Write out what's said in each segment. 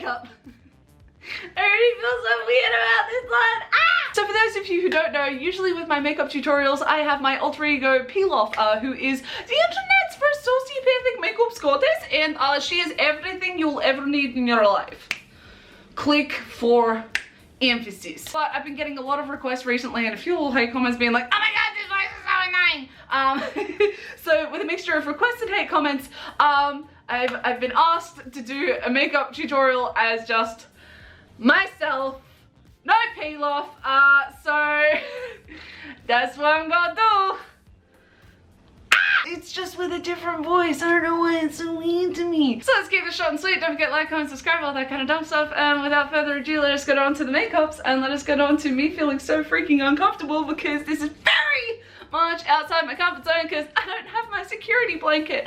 makeup. I already feel so weird about this one. Ah! So for those of you who don't know, usually with my makeup tutorials, I have my alter ego Pilof, who is the internet's first sociopathic makeup goddess, and she is everything you'll ever need in your life. Click for emphasis. But I've been getting a lot of requests recently and a few little hate comments being like, oh my god, this voice is so annoying. So with a mixture of requests and hate comments, I've been asked to do a makeup tutorial as just myself, no Pilof, so that's what I'm gonna do. It's just with a different voice. I don't know why it's so weird to me. So let's keep this short and sweet. Don't forget, like, comment, subscribe, all that kind of dumb stuff. And without further ado, let us get on to the makeups and let us get on to me feeling so freaking uncomfortable because this is very much outside my comfort zone because I don't have my security blanket.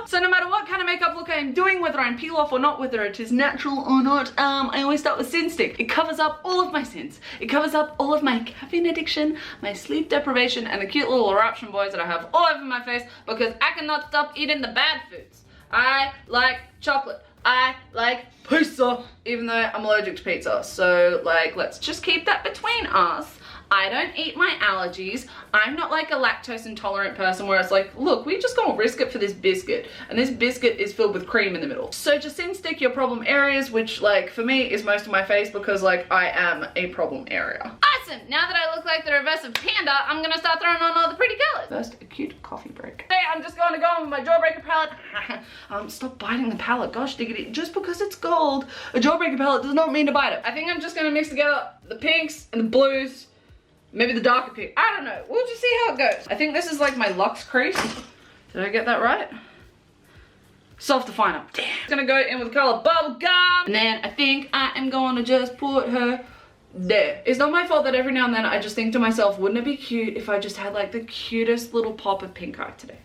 So no matter what kind of makeup look I'm doing, whether I'm peel off or not, whether it is natural or not, I always start with Sin Stick. It covers up all of my sins. It covers up all of my caffeine addiction, my sleep deprivation, and the cute little eruption boys that I have all over my face because I cannot stop eating the bad foods. I like chocolate. I like pizza, even though I'm allergic to pizza. So like, let's just keep that between us. I don't eat my allergies. I'm not like a lactose intolerant person where it's like, look, we just gonna risk it for this biscuit. And this biscuit is filled with cream in the middle. So just Sin Stick your problem areas, which like for me is most of my face because like I am a problem area. Awesome, now that I look like the reverse of Panda, I'm gonna start throwing on all the pretty colors. First, a cute coffee break. Hey, I'm just gonna go on with my Jawbreaker palette. Stop biting the palette, gosh diggity. Just because it's gold, a Jawbreaker palette does not mean to bite it. I think I'm just gonna mix together the pinks and the blues. Maybe the darker pink. I don't know. We'll just see how it goes. I think this is like my Luxe crease. Did I get that right? Self-definer. Damn. I'm gonna go in with the color Bubblegum. And then I think I am going to just put her there. It's not my fault that every now and then I just think to myself, wouldn't it be cute if I just had like the cutest little pop of pink eye today?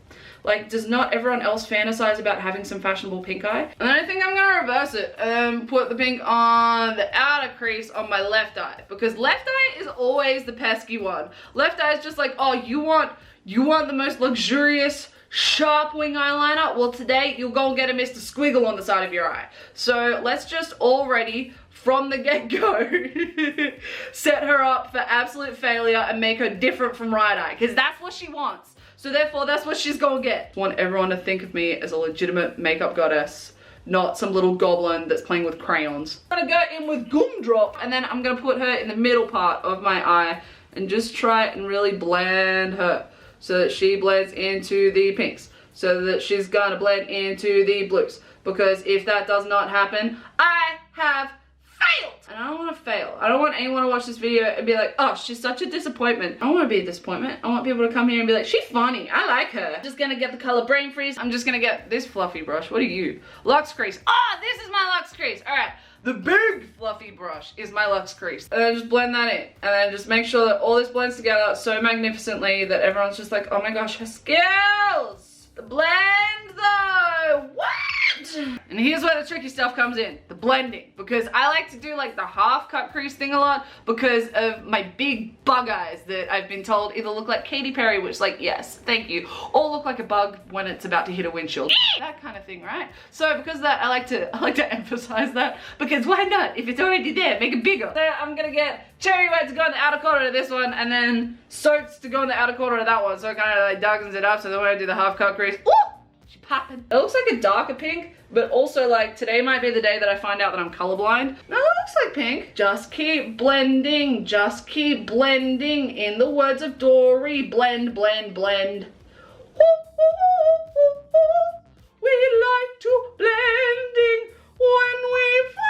Like, does not everyone else fantasize about having some fashionable pink eye? And then I think I'm gonna reverse it and put the pink on the outer crease on my left eye. Because left eye is always the pesky one. Left eye is just like, oh, you want the most luxurious, sharp wing eyeliner? Well, today you'll go and get a Mr. Squiggle on the side of your eye. So let's just already, from the get-go, set her up for absolute failure and make her different from right eye. Because that's what she wants. So therefore, that's what she's gonna get. I want everyone to think of me as a legitimate makeup goddess, not some little goblin that's playing with crayons. I'm gonna go in with Gumdrop, and then I'm gonna put her in the middle part of my eye and just try and really blend her so that she blends into the pinks, so that she's gonna blend into the blues. Because if that does not happen, I have failed! And I don't want to fail. I don't want anyone to watch this video and be like, oh, she's such a disappointment. I don't want to be a disappointment. I want people to come here and be like, she's funny. I like her. I'm just gonna get the color Brain Freeze. I'm just gonna get this fluffy brush. What are you? Luxe crease. Oh, this is my Luxe crease. All right. The big fluffy brush is my Luxe crease. And then just blend that in. And then just make sure that all this blends together so magnificently that everyone's just like, oh my gosh, her skills. The blend though. What? And here's where the tricky stuff comes in, the blending, because I like to do like the half cut crease thing a lot because of my big bug eyes that I've been told either look like Katy Perry, which like, yes, thank you, or look like a bug when it's about to hit a windshield. That kind of thing, right? So because of that, I like to emphasize that, because why not? If it's already there, make it bigger. So I'm gonna get Cherry Red to go in the outer corner of this one, and then Soaps to go in the outer corner of that one, so it kind of like darkens it up, so then when I do the half cut crease, ooh! Popping. It looks like a darker pink, but also like today might be the day that I find out that I'm colorblind. No, it looks like pink. Just keep blending, just keep blending. In the words of Dory, blend, blend, blend. We like to blending when we fall.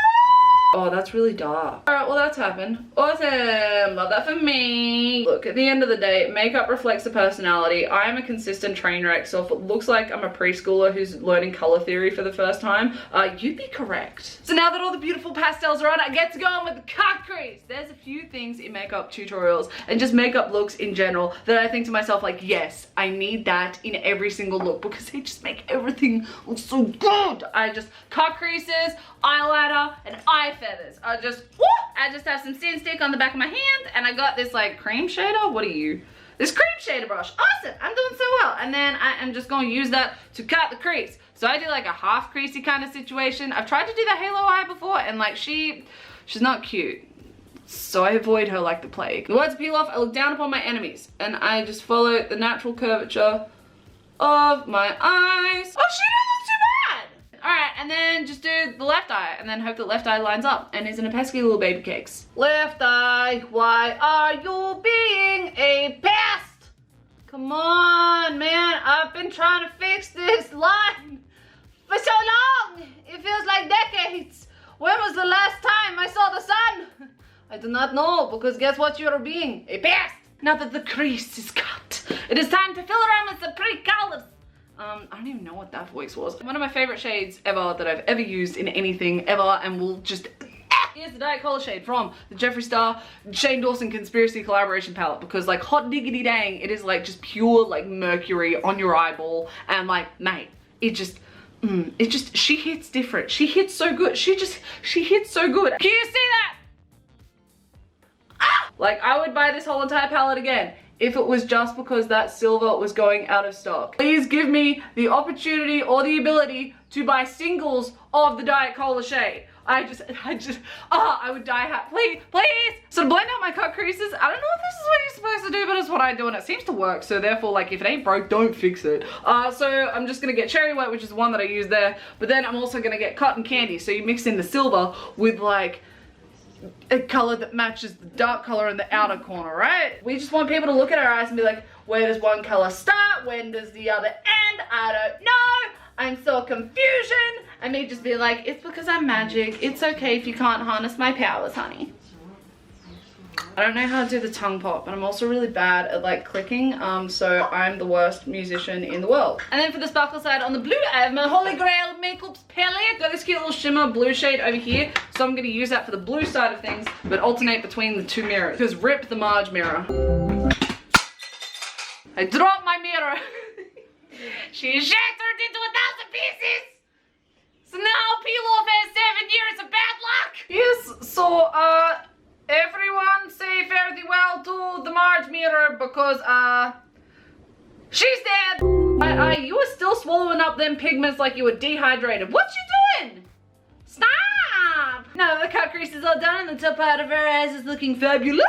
Oh, that's really dark. All right, well that's happened. Awesome, love that for me. Look, at the end of the day, makeup reflects the personality. I am a consistent train wreck, so if it looks like I'm a preschooler who's learning color theory for the first time, you'd be correct. So now that all the beautiful pastels are on, I get to go on with the cut crease. There's a few things in makeup tutorials and just makeup looks in general that I think to myself like, yes, I need that in every single look because they just make everything look so good. I just cut creases, eyeliner, and eye feathers. I just have some Sin Stick on the back of my hand, and I got this like cream shader. What are you? this cream shader brush. Awesome, I'm doing so well. And then I am just gonna use that to cut the crease. So I do like a half creasy kind of situation. I've tried to do the halo eye before and like she's not cute. So I avoid her like the plague. The words of Pilof, I look down upon my enemies and I just follow the natural curvature of my eyes. Oh, she don't look too bad. All right, and then just do the left eye and then hope that left eye lines up and isn't a pesky little baby cakes. Left eye, why are you being a pest? Come on, man, I've been trying to fix this line for so long. It feels like decades. When was the last time I saw the sun? I do not know, because guess what you're being? A pest! Now that the crease is cut, it is time to fill around with some pretty colors. I don't even know what that voice was. One of my favorite shades ever that I've ever used in anything ever and will just... Here's the Diet Cola shade from the Jeffree Star Shane Dawson Conspiracy Collaboration Palette, because like hot diggity dang, it is like just pure like mercury on your eyeball and like, mate, it just, she hits different. She hits so good. She hits so good. Can you see that? Ah! Like I would buy this whole entire palette again if it was just because that silver was going out of stock. Please give me the opportunity or the ability to buy singles of the Diet Cola shade. I would die happy. Please. So to blend out my cut creases, I don't know if this is what you're supposed to do, but it's what I do and it seems to work. So therefore, like if it ain't broke, don't fix it. So I'm just gonna get Cherry Wet, which is the one that I use there. But then I'm also gonna get Cotton Candy. So you mix in the silver with like a color that matches the dark color in the outer corner, right? We just want people to look at our eyes and be like, where does one color start? When does the other end? I don't know. I'm so confusion. And me just be like, it's because I'm magic. It's okay if you can't harness my powers, honey. I don't know how to do the tongue pop, but I'm also really bad at like clicking, so I'm the worst musician in the world. And then for the sparkle side on the blue, I have my Holy Grail Makeup Palette. Got this cute little shimmer blue shade over here, so I'm gonna use that for the blue side of things, but alternate between the two mirrors, because rip the Marge mirror. I dropped my mirror. She is shattered into 1,000 pieces. So now Pilof has 7 years of bad luck. Yes, so everyone say fare thee well to the Marge mirror because she's dead. You were still swallowing up them pigments like you were dehydrated. What you doing? Stop. Now the cut crease is all done and the top part of her eyes is looking fabulous.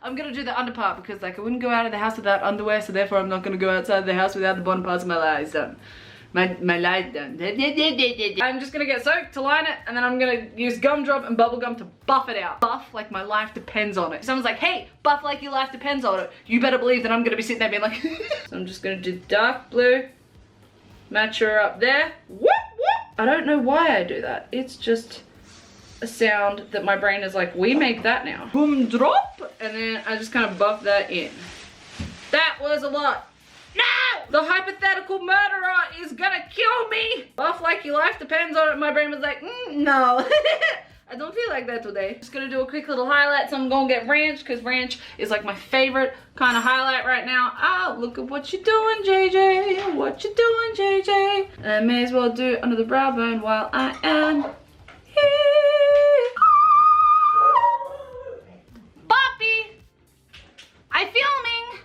I'm gonna do the under part because like I wouldn't go out of the house without underwear, so therefore I'm not gonna go outside of the house without the bottom parts of my eyes done. My lies done. I'm just gonna get soaked to line it, and then I'm gonna use gumdrop and bubblegum to buff it out. Buff like my life depends on it. Someone's like, hey, buff like your life depends on it. You better believe that I'm gonna be sitting there being like, so I'm just gonna do dark blue, match her up there. Whoop, whoop. I don't know why I do that. It's just a sound that my brain is like, we make that now. Boom, drop, and then I just kind of buff that in. That was a lot. No! The hypothetical murderer is gonna kill me! Buff like your life depends on it. My brain was like, no. I don't feel like that today. Just gonna do a quick little highlight, so I'm gonna get ranch, because ranch is like my favorite kind of highlight right now. Oh, look at what you're doing, JJ. What you doing, JJ? And I may as well do it under the brow bone while I am here. Poppy! I'm filming!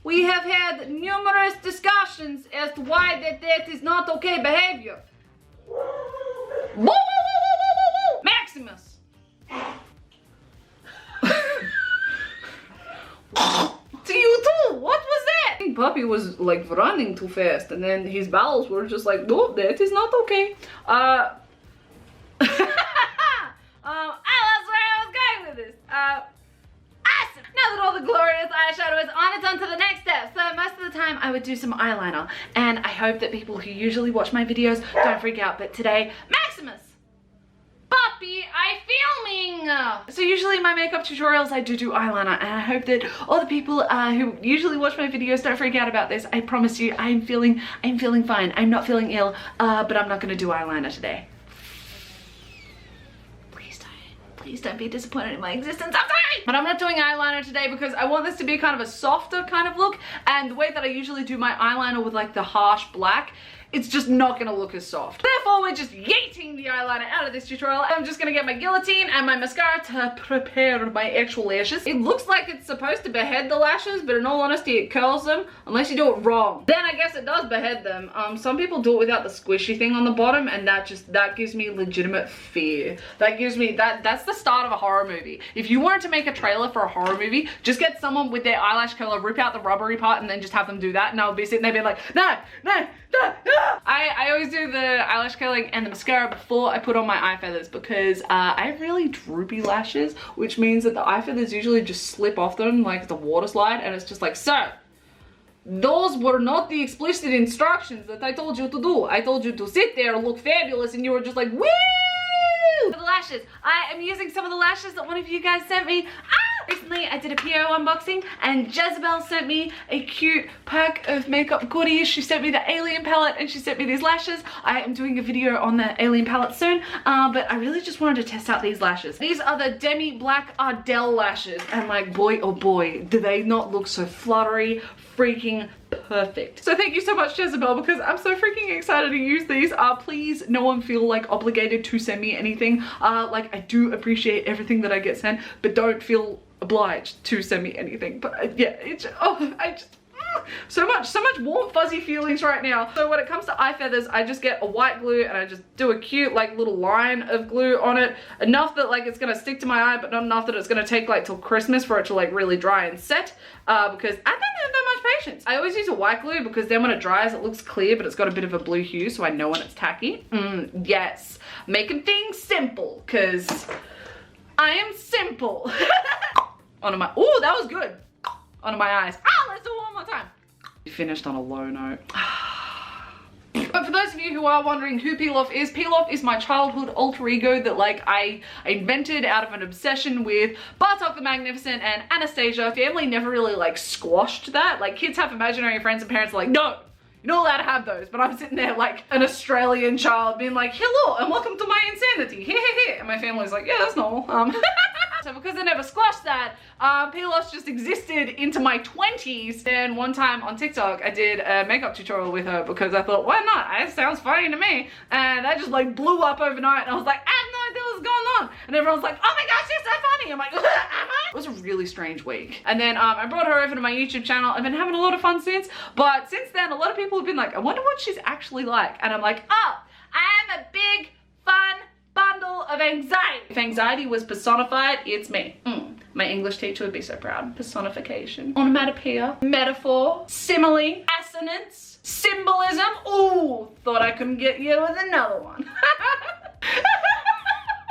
We have had numerous discussions as to why that is not okay behavior. Maximus! To you too! What was that? I think Puppy was like running too fast and then his bowels were just like, no, that is not okay. That's where I was going with this. Awesome! Now that all the glorious eyeshadow is on, it's on to the next step. So most of the time I would do some eyeliner, and I hope that people who usually watch my videos don't freak out, but today, Maximus! Puppy, I'm filming! So usually in my makeup tutorials I do eyeliner, and I hope that all the people who usually watch my videos don't freak out about this. I promise you, I'm feeling fine. I'm not feeling ill, but I'm not gonna do eyeliner today. Please don't be disappointed in my existence. I'm sorry! But I'm not doing eyeliner today because I want this to be kind of a softer kind of look, and the way that I usually do my eyeliner with like the harsh black it's just not gonna look as soft. Therefore, we're just yeeting the eyeliner out of this tutorial. I'm just gonna get my guillotine and my mascara to prepare my actual lashes. It looks like it's supposed to behead the lashes, but in all honesty, it curls them unless you do it wrong. Then I guess it does behead them. Some people do it without the squishy thing on the bottom, and that gives me legitimate fear. That gives me, that's the start of a horror movie. If you wanted to make a trailer for a horror movie, just get someone with their eyelash curler, rip out the rubbery part, and then just have them do that, and I'll be sitting there being like, no, no, no, no. I always do the eyelash curling and the mascara before I put on my eye feathers, because I have really droopy lashes, which means that the eye feathers usually just slip off them like it's a water slide, and it's just like, sir, those were not the explicit instructions that I told you to do. I told you to sit there, look fabulous, and you were just like, woo! For the lashes, I am using some of the lashes that one of you guys sent me. Recently, I did a PO unboxing, and Jezebel sent me a cute pack of makeup goodies. She sent me the Alien palette, and she sent me these lashes. I am doing a video on the Alien palette soon, but I really just wanted to test out these lashes. These are the Demi Black Ardell lashes, and like, boy oh boy, do they not look so fluttery, freaking perfect. So thank you so much, Jezebel, because I'm so freaking excited to use these. Please, no one feel like obligated to send me anything. Like, I do appreciate everything that I get sent, but don't feel obliged to send me anything. But yeah, it's, oh, I just, so much warm fuzzy feelings right now. So when it comes to eye feathers, I just get a white glue and I just do a cute like little line of glue on it, enough that like it's gonna stick to my eye, but not enough that it's gonna take like till Christmas for it to like really dry and set, because I don't have that much patience. I always use a white glue because then when it dries it looks clear, but it's got a bit of a blue hue, so I know when it's tacky. Yes, making things simple, because I am simple. Onto my, oh, that was good. Onto my eyes. Let's do it one more time. Finished on a low note. But for those of you who are wondering who Pilof is my childhood alter ego that like I invented out of an obsession with Bartok the Magnificent and Anastasia. Family never really like squashed that. Like, kids have imaginary friends and parents are like, no, you're not allowed to have those. But I'm sitting there like an Australian child being like, hello and welcome to my insanity. And my family's like, yeah, that's normal. So because I never squashed that, Pilof just existed into my 20s. And one time on TikTok, I did a makeup tutorial with her because I thought, why not? It sounds funny to me. And that just like blew up overnight. And I was like, I have no idea what's going on. And everyone's like, oh my gosh, you're so funny. I'm like, am I? It was a really strange week. And then I brought her over to my YouTube channel. I've been having a lot of fun since. But since then, a lot of people have been like, I wonder what she's actually like. And I'm like, oh, I am a big, fun bundle of anxiety. If anxiety was personified, it's me. My English teacher would be so proud. Personification, onomatopoeia, metaphor, simile, assonance, symbolism. Ooh, thought I couldn't get you with another one.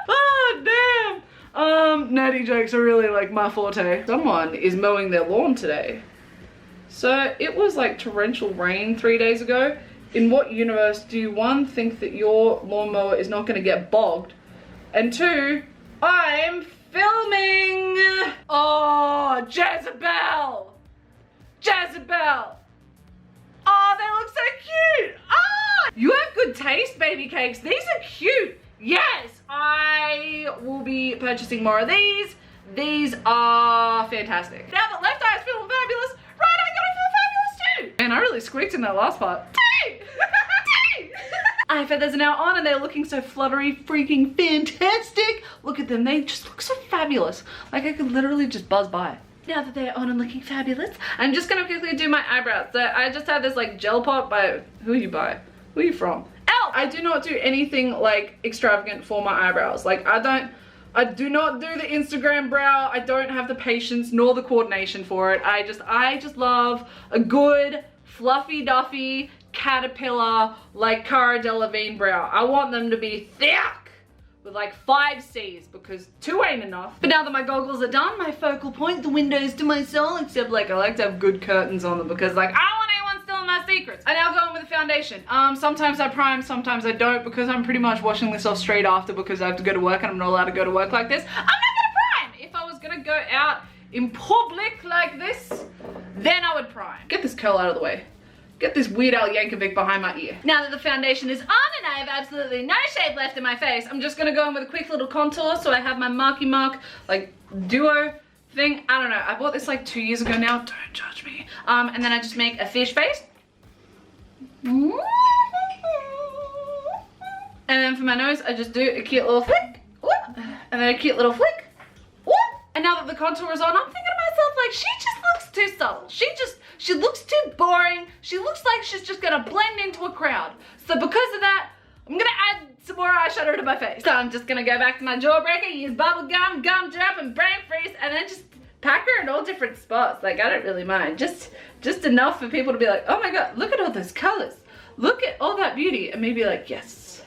Oh, damn. Nerdy jokes are really like my forte. Someone is mowing their lawn today. So it was like torrential rain 3 days ago. In what universe do you, one, think that your lawnmower is not going to get bogged, and two, I'm filming? Oh, Jezebel! Jezebel! Oh, they look so cute! Ah! You have good taste, baby cakes. These are cute. Yes, I will be purchasing more of these. These are fantastic. Now that left eye is feeling fabulous, right eye gotta feel fabulous too. And I really squeaked in that last part. Eye feathers are now on and they're looking so fluttery, freaking fantastic. Look at them, they just look so fabulous. Like I could literally just buzz by. Now that they're on and looking fabulous, I'm just gonna quickly do my eyebrows. So I just have this like gel pot by, who are you by? Who are you from? Elf! I do not do anything like extravagant for my eyebrows. Like I do not do the Instagram brow. I don't have the patience nor the coordination for it. I just love a good fluffy duffy caterpillar like Cara Delevingne brow. I want them to be thick with like 5 C's because 2 ain't enough. But now that my goggles are done, my focal point, the windows to my soul, except like I like to have good curtains on them because like I don't want anyone stealing my secrets. I now go in with the foundation. Sometimes I prime, sometimes I don't because I'm pretty much washing this off straight after because I have to go to work and I'm not allowed to go to work like this. I'm not gonna prime. If I was gonna go out in public like this, then I would prime. Get this curl out of the way. Get this Weird Al Yankovic behind my ear. Now that the foundation is on and I have absolutely no shape left in my face, I'm just gonna go in with a quick little contour so I have my Marky Mark like duo thing. I don't know, I bought this like 2 years ago now, don't judge me. And then I just make a fish face. And then for my nose, I just do a cute little flick. Whoop. And then a cute little flick. Whoop. And now that the contour is on, I'm thinking to myself, like, she just looks too subtle. She looks too boring. She looks like she's just gonna blend into a crowd. So because of that, I'm gonna add some more eyeshadow to my face. So I'm just gonna go back to my jawbreaker, use bubble gum, gumdrop, and brain freeze, and then just pack her in all different spots. Like, I don't really mind. Just enough for people to be like, oh my god, look at all those colors. Look at all that beauty. And maybe like, yes,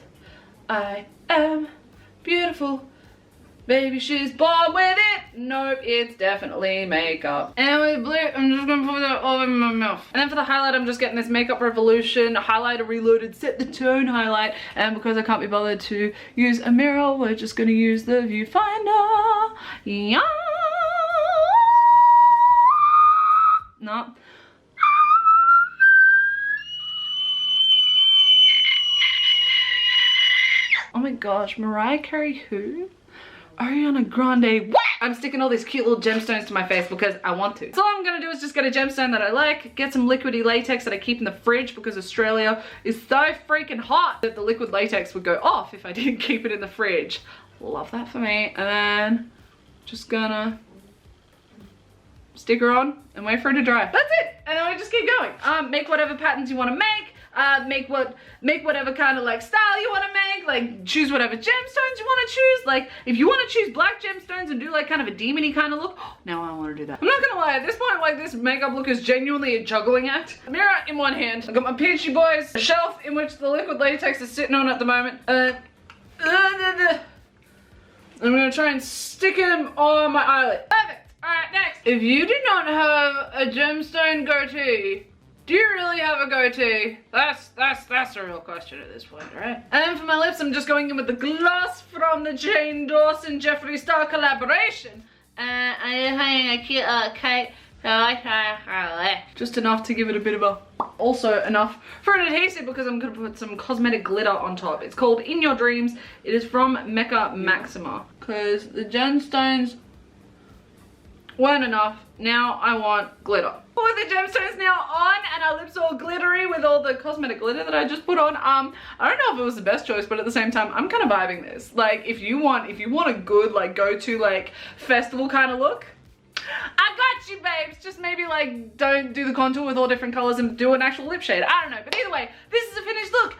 I am beautiful. Baby, she's born with it. Nope, it's definitely makeup. And with blue, I'm just gonna put that all in my mouth. And then for the highlight, I'm just getting this Makeup Revolution Highlighter Reloaded Set the Tone highlight. And because I can't be bothered to use a mirror, we're just gonna use the viewfinder. Yeah. No. Oh my gosh, Mariah Carey who? Ariana Grande. What? I'm sticking all these cute little gemstones to my face because I want to. So all I'm gonna do is just get a gemstone that I like, get some liquidy latex that I keep in the fridge because Australia is so freaking hot that the liquid latex would go off if I didn't keep it in the fridge. Love that for me. And then just gonna stick her on and wait for it to dry. That's it. And then we just keep going. Make whatever patterns you want to make. Make whatever kind of like style you want to make, like choose whatever gemstones you want to choose. Like if you want to choose black gemstones and do like kind of a demony kind of look, now I want to do that. I'm not gonna lie, at this point, like this makeup look is genuinely a juggling act. A mirror in one hand, I got my Peachy Boys, a shelf in which the liquid latex is sitting on at the moment. I'm gonna try and stick him on my eyelid. Perfect. All right, next. If you do not have a gemstone goatee, do you really have a goatee? That's a real question at this point, right? And then for my lips, I'm just going in with the gloss from the Dawson Jeffree Star collaboration. I'm having a cute kite. Just enough to give it a bit of a, also enough for an adhesive because I'm gonna put some cosmetic glitter on top. It's called In Your Dreams. It is from Mecca Maxima. Because the gemstones weren't enough. Now I want glitter. With the gemstones now on and our lips all glittery with all the cosmetic glitter that I just put on, I don't know if it was the best choice, but at the same time, I'm kind of vibing this. Like if you want a good like go-to like festival kind of look, I got you, babes. Just maybe like don't do the contour with all different colors and do an actual lip shade. I don't know, but either way, this is a finished look.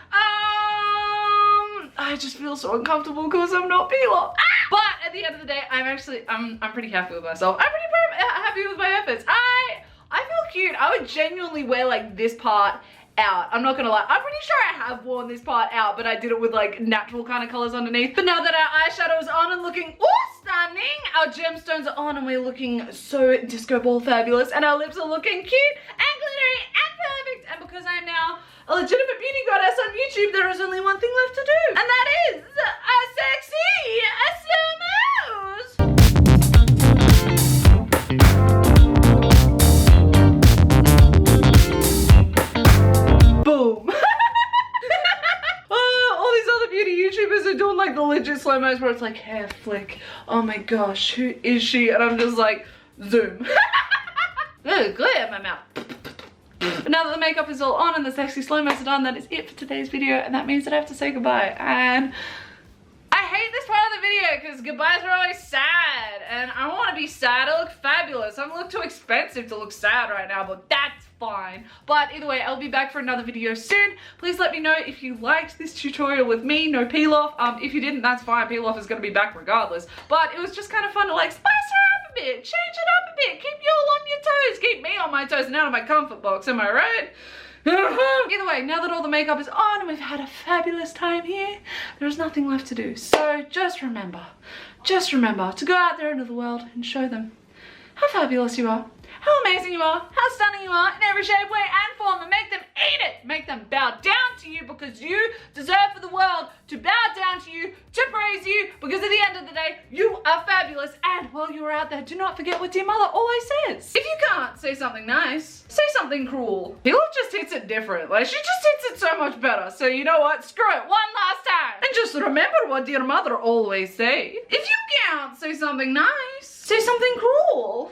I just feel so uncomfortable because I'm not Pilof. But at the end of the day, I'm pretty happy with myself. I'm pretty happy with my efforts. I feel cute. I would genuinely wear like this part out. I'm not gonna lie. I'm pretty sure I have worn this part out, but I did it with like natural kind of colors underneath. But now that our eyeshadow is on and looking stunning, our gemstones are on and we're looking so disco ball fabulous, and our lips are looking cute and glittery and perfect. And because I am now a legitimate beauty goddess on YouTube, there is only one thing left to do, and that is a sexy slow moves. Boom. All these other beauty YouTubers are doing like the legit slow-mos where it's like hair flick. Oh my gosh, who is she? And I'm just like, zoom. Ooh, glitter in my mouth. But now that the makeup is all on and the sexy slow-mos are done, that is it for today's video, and that means that I have to say goodbye. And I hate this part of the video because goodbyes are always sad, and I want to be sad. I look fabulous. I look too expensive to look sad right now, but that's fine. But either way, I'll be back for another video soon. Please let me know if you liked this tutorial with me, no Pilof. If you didn't, that's fine. Pilof is going to be back regardless. But it was just kind of fun to like spice her up a bit, change it up a bit, keep you all on your toes, keep me on my toes and out of my comfort box, am I right? Either way, now that all the makeup is on and we've had a fabulous time here, there's nothing left to do. So just remember to go out there into the world and show them how fabulous you are, how amazing you are, how stunning you are in every shape, way and form, and make them eat it. Make them bow down to you because you deserve for the world to bow down to you, to praise you, because at the end of the day, you are fabulous. And while you're out there, do not forget what dear mother always says. If you can't say something nice, say something cruel. Pilof just hits it different. Like, she just hits it so much better. So you know what? Screw it. One last time. And just remember what dear mother always say. If you can't say something nice, say something cruel.